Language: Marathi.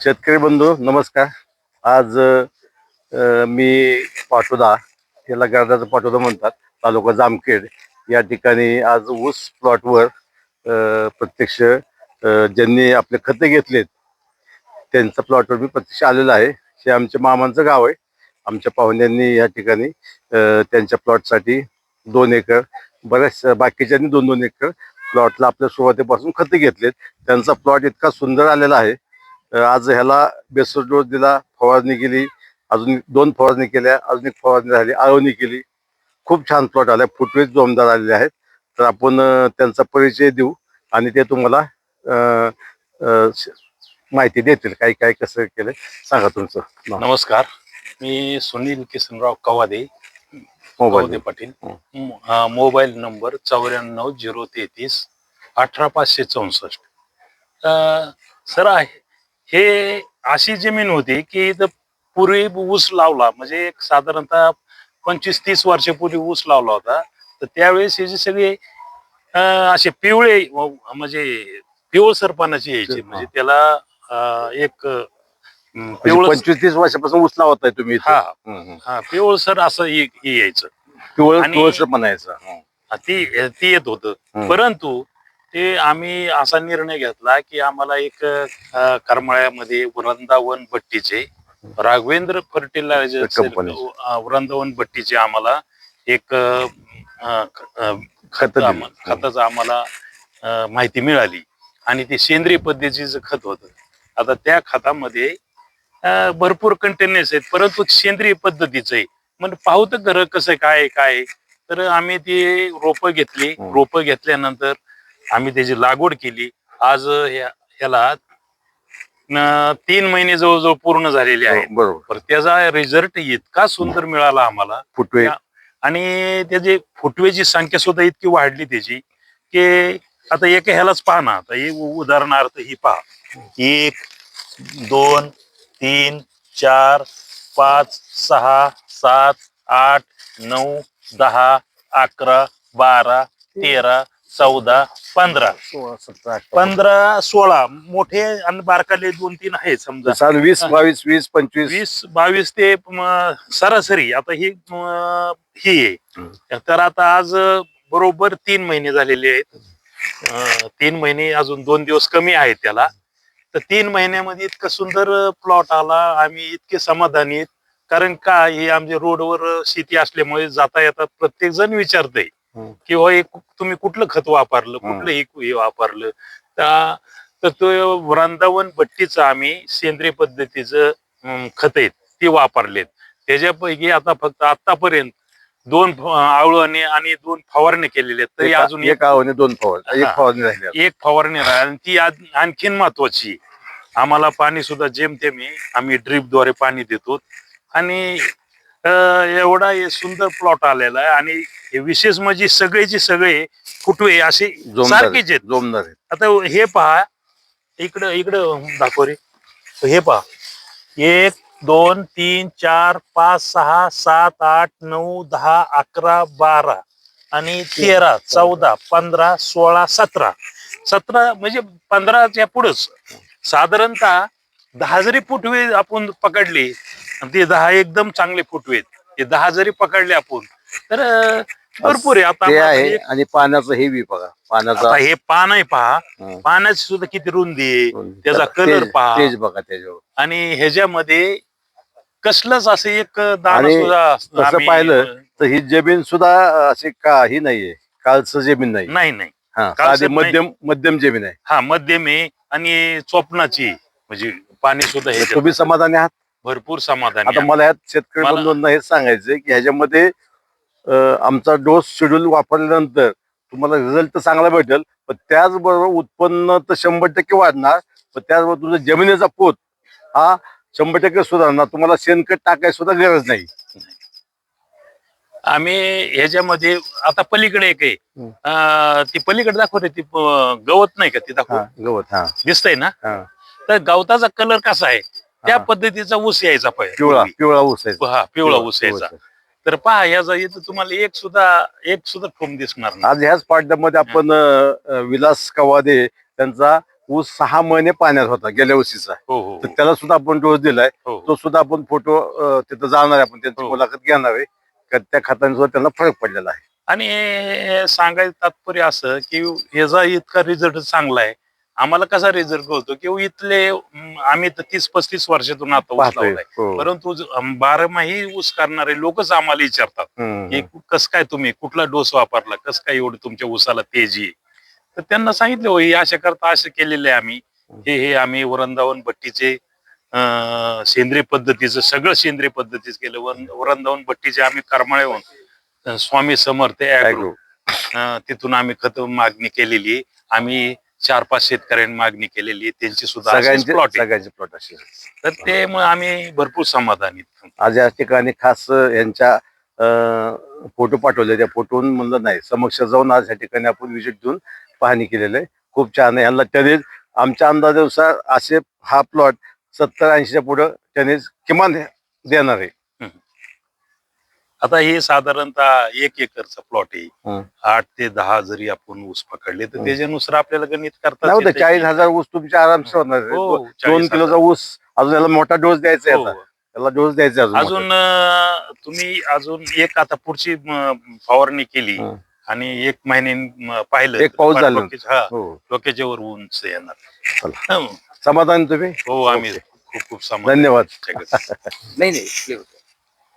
शेतकरी बंधू नमस्कार. आज मी पाटोदा, याला गर्दाचा पाटोदा म्हणतात, तालुका जामखेड या ठिकाणी आज ऊस प्लॉटवर प्रत्यक्ष ज्यांनी आपले खते घेतलेत त्यांचा प्लॉटवर मी प्रत्यक्ष आलेलो आहे. हे आमच्या मामांचं गाव आहे. आमच्या पाहुण्यांनी या ठिकाणी त्यांच्या प्लॉटसाठी 2 एकर, बऱ्याच बाकीच्यांनी 2-2 एकर प्लॉटला आपल्या सुरुवातीपासून खते घेतलेत. त्यांचा प्लॉट इतका सुंदर आलेला आहे. आज ह्याला बेसर डोस दिला, फवारणी केली, अजून 2 फवारणी केल्या, अजून 1 फवारणी झाली, आळवणी केली. खूप छान प्लॉट आलाय, फुटवेच जोमदार आलेले आहेत. तर आपण त्यांचा परिचय देऊ आणि ते तुम्हाला माहिती देतील काय काय कसं केलं. सांगा तुमचं नाव. नमस्कार, मी Sunil Kisanrao Kawade mobile Patil. Mobile number 94 033 18 564. Sir, हे अशी जमीन होती की इथं पूर्वी ऊस लावला, म्हणजे साधारणतः 25-30 वर्षापूर्वी ऊस लावला होता. तर त्यावेळेस हे जे सगळे असे पिवळे, म्हणजे पिवळसरपणाचे यायचे, म्हणजे त्याला एक पिवळ 25-30 वर्षापासून ऊस लावताय तुम्ही इथे? हा पिवळसर असं यायचं, पिवळसर म्हणायचं. ती येत होतं. परंतु ते आम्ही असा निर्णय घेतला की आम्हाला एक करमाळ्यामध्ये वृंदावन भट्टीचे राघवेंद्र फर्टिलायझर वृंदावन भट्टीचे आम्हाला एक खताचं आम्हाला माहिती मिळाली आणि ते सेंद्रिय पद्धतीचं खत होतं. आता त्या खतामध्ये भरपूर कंटेनर्स आहेत, परंतु सेंद्रिय पद्धतीचं आहे. म्हणजे पाहू तर खरं कसं काय काय. तर आम्ही ती रोपं घेतली. रोपं घेतल्यानंतर आम्ही त्याची लागवड केली. आज ह्याला 3 महिने जवळजवळ पूर्ण झालेले आहेत. बरोबर. त्याचा रिझल्ट इतका सुंदर मिळाला आम्हाला. फुटवे आणि त्याची फुटवेची संख्या सुद्धा इतकी वाढली त्याची की आता ह्यालाच पहा ना. आता हे उदाहरणार्थ ही पहा, 1 2 3 4 5 6 7 8 9 10 11 12 13 14 15 15 16 मोठे आणि बारकाले 2-3 आहेत समजा. 20 22 20 25 20 22 ते सरासरी आता ही आहे. तर आता आज बरोबर 3 महिने झालेले आहेत. 3 महिने अजून 2 दिवस कमी आहेत त्याला. तर 3 महिन्यामध्ये इतका सुंदर प्लॉट आला. आम्ही इतके समाधानी आहेत. कारण का, हे आमच्या रोडवर शेती असल्यामुळे जाता येतात प्रत्येक जण विचारतय की हो तुम्ही कुठलं खत वापरलं, कुठलं हे वापरलं. तर तो वृंदावन भट्टीचं आम्ही सेंद्रिय पद्धतीचं खत आहेत ते वापरलेत. त्याच्यापैकी आता फक्त आतापर्यंत 2 आवळणी आणि 2 फवारणी केलेल्या आहेत. तरी अजून 1 आवळणी 2 फवारणी, 1 फवारणी राहिली. 1 फवारणी राहिली. आणि ती आणखीन महत्वाची, आम्हाला पाणी सुद्धा जेमतेम आम्ही ड्रीपद्वारे पाणी देतो. आणि एवढा हे सुंदर प्लॉट आलेला आहे. आणि हे विशेष म्हणजे सगळेचे सगळे फुटवे असे सारखेच आहेत, जोमदार आहेत. आता हे पहा, इकडं दाखव रे. हे पहा, 1 2 3 4 5 6 7 8 9 10 11 12 आणि 13 14 15 16 17 म्हणजे 15च्या पुढेच साधारणतः 10 जरी फुटवे आपण पकडले, ते 10 एकदम चांगले फुटवे, ते 10 जरी पकडले आपण तर भरपूर आहे. आता आणि पाण्याचं हे बघा, पाण्याचा हे पान आहे पहा, पाण्याची सुद्धा किती रुंदी आहे, त्याचा कलर पहा, तेज बघा त्याच्यावर. आणि ह्याच्यामध्ये कसलंच असं एक दाणा सुद्धा तसं पाहिलं तर ही जमीन सुद्धा अशी काही नाहीये, काळसर जमीन नाही. नाही मध्यम जमीन आहे. हा, मध्यम आहे आणि चोपणाची, म्हणजे पाणी सुद्धा हे. तुम्ही समाधानी आहात? भरपूर समाधानी. आता मला यात शेतकरी बंधूंना हे सांगायचंय की ह्याच्यामध्ये आमचा डोस शेड्यूल वापरल्यानंतर तुम्हाला रिझल्ट तर चांगला भेटेल, पण त्याचबरोबर उत्पन्न तर 100% वाढणार. पण त्याचबरोबर तुमचा जमिनीचा पोत हा 100% सुधारणार. तुम्हाला शेणखत टाकायची सुद्धा गरज नाही. आम्ही ह्याच्यामध्ये आता पलीकडे एक आहे, ती पलीकडे दाखवते, ती गवत नाही का, ती दाखव. गवत दिसतंय ना. तर गवताचा कलर कसा आहे त्या पद्धतीचा ऊस यायचा पिवळा ऊस आहे. हा, पिवळा ऊस यायचा. तर पहा, याचा इथं तुम्हाला एक सुद्धा ठोम दिसणार नाही. आज ह्याच पाड्यामध्ये आपण विलास कवादे त्यांचा ऊस 6 महिने पाण्यात होता गेल्या वर्षीचा. हो हो तर त्याला सुद्धा आपण डोस दिलाय. हो तो सुद्धा आपण फोटो तिथं जाणार आहे, आपण त्यांची हो. मुलाखत घेणार आहे. का त्या खताने सुद्धा त्यांना फरक पडलेला आहे. आणि हे सांगायचं तात्पर्य असं की याचा इतका रिझल्ट चांगला आहे. आम्हाला कसा रिझल्ट कळतो की इथले आम्ही तर 30-35 वर्षातून आता ऊस पाहतोय. लावलाय. हो. परंतु 12 ऊस करणारे लोकच आम्हाला विचारतात हम्म, की कस काय तुम्ही कुठला डोस वापरला, कस काय एवढं तुमच्या ऊसाला तेजी आहे. तर त्यांना सांगितलं हो अशा करता असं केलेलं आहे आम्ही. हे आम्ही वृंदावन भट्टीचे सेंद्रिय पद्धतीचं सगळं सेंद्रिय पद्धतीच केलं. वृंदावन भट्टीचे आम्ही करमाळ्याहून स्वामी समर्थ ऍग्रो ऍग्रो. तिथून आम्ही खत मागणी केलेली. आम्ही 4-5 शेतकऱ्यांनी मागणी केलेली. त्यांची सुद्धा असेच प्लॉट आहे. सगळ्यांचे प्लॉट असे. तर ते मग आम्ही भरपूर समाधानी आहेत. आज या ठिकाणी खास यांच्या फोटो पाठवले. त्या फोटोहून म्हणलं नाही, समक्ष जाऊन आज या ठिकाणी आपण विजिट देऊन पाहणी केलेलं आहे. खूप छान आहे. यांना टनेज आमच्या अंदाजानुसार असे हा प्लॉट 70-80च्या पुढं टनेज किमान देणार आहे. आता हे साधारणतः 1 एकरचा प्लॉट आहे. हं. 8 ते 10 जरी आपण ऊस पकडले तर त्याच्यानुसार आपल्याला गणित करता नाही होतं, 40,000 ऊस तुमच्या आरामसे होणार आहे. हो, 2 40,000. किलोचा ऊस. अजून याला मोठा डोस द्यायचा आहे. हो. आता त्याला डोस द्यायचा आहे अजून तुम्ही अजून एक आता पुढची फवारणी केली हं. आणि 1 महिने पाहिलं एक पाऊस झाला. हा हो. डोक्याच्या वर उंच येणार. चला. हं. समाधान तुम्ही? हो आम्ही ओके. खूप खूप समाधानी. धन्यवाद. जगत. नाही